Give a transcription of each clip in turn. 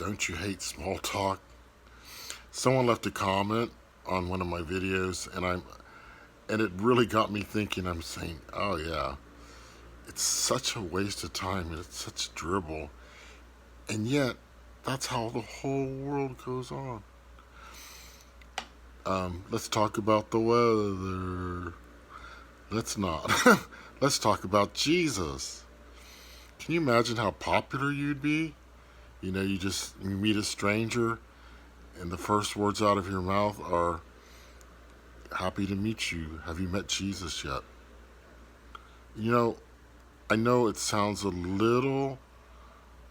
Don't you hate small talk? Someone left a comment on one of my videos, and it really got me thinking. I'm saying, oh yeah, it's such a waste of time and it's such dribble, and yet that's how the whole world goes on. Let's talk about the weather. Let's not. Let's talk about Jesus. Can you imagine how popular you'd be? You meet a stranger, and the first words out of your mouth are, "Happy to meet you. Have you met Jesus yet?" You know, I know it sounds a little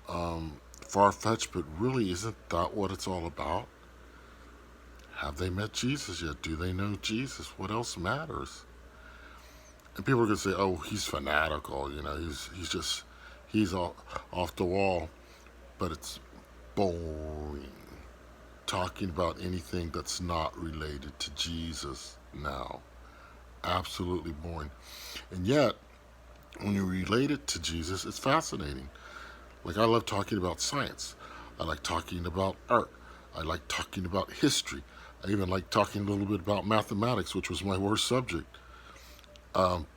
far fetched, but really, isn't that what it's all about? Have they met Jesus yet? Do they know Jesus? What else matters? And people are gonna say, "Oh, he's fanatical. He's all, off the wall." But it's boring talking about anything that's not related to Jesus now. Absolutely boring. And yet, when you relate it to Jesus, it's fascinating. Like, I love talking about science. I like talking about art. I like talking about history. I even like talking a little bit about mathematics, which was my worst subject. Um,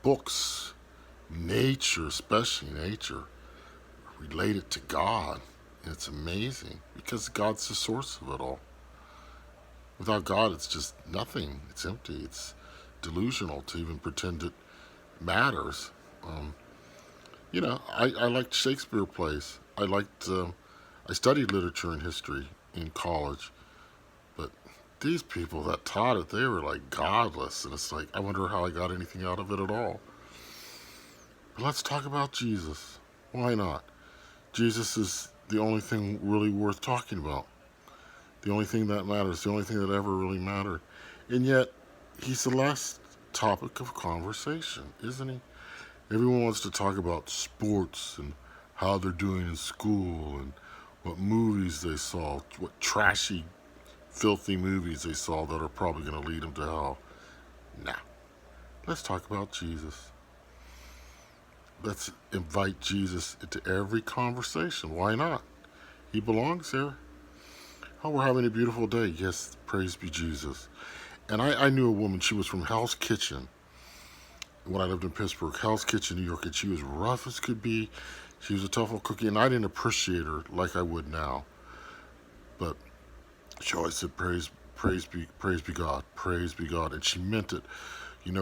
Books, nature, especially nature, related to God. And it's amazing because God's the source of it all. Without God, it's just nothing. It's empty. It's delusional to even pretend it matters. Um, I liked Shakespeare plays. I studied literature and history in college, but these people that taught it, they were like godless. And it's like, I wonder how I got anything out of it at all. But let's talk about Jesus. Why not? Jesus is the only thing really worth talking about. The only thing that matters. The only thing that ever really mattered. And yet, he's the last topic of conversation, isn't he? Everyone wants to talk about sports and how they're doing in school and what movies they saw, what trashy, filthy movies they saw that are probably going to lead them to hell. Nah, let's talk about Jesus. Let's invite Jesus into every conversation. Why not? He belongs there. Oh, we're having a beautiful day. Yes, praise be Jesus. And I knew a woman, she was from Hell's Kitchen when I lived in Pittsburgh, Hell's Kitchen, New York, and she was rough as could be. She was a tough old cookie, and I didn't appreciate her like I would now. But she always said, praise be God, praise be God," and she meant it.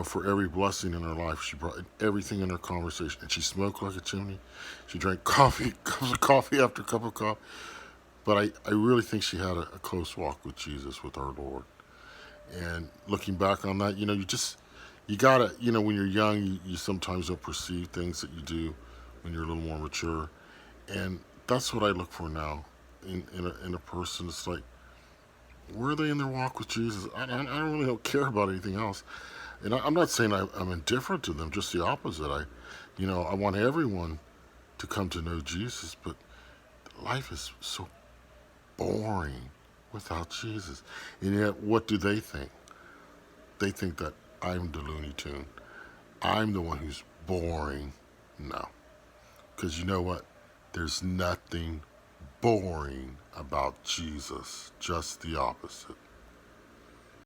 For every blessing in her life, she brought everything in her conversation, and she smoked like a chimney. She drank coffee, cups of coffee after cup of coffee. But I really think she had a close walk with Jesus, with our Lord. And looking back on that, you gotta, when you're young, you sometimes don't perceive things that you do when you're a little more mature. And that's what I look for now in a person. It's like, where are they in their walk with Jesus? I don't really don't care about anything else. And I'm not saying I'm indifferent to them, just the opposite. I want everyone to come to know Jesus, but life is so boring without Jesus. And yet, what do they think? They think that I'm the Looney Tune. I'm the one who's boring. No. Because you know what? There's nothing boring about Jesus. Just the opposite.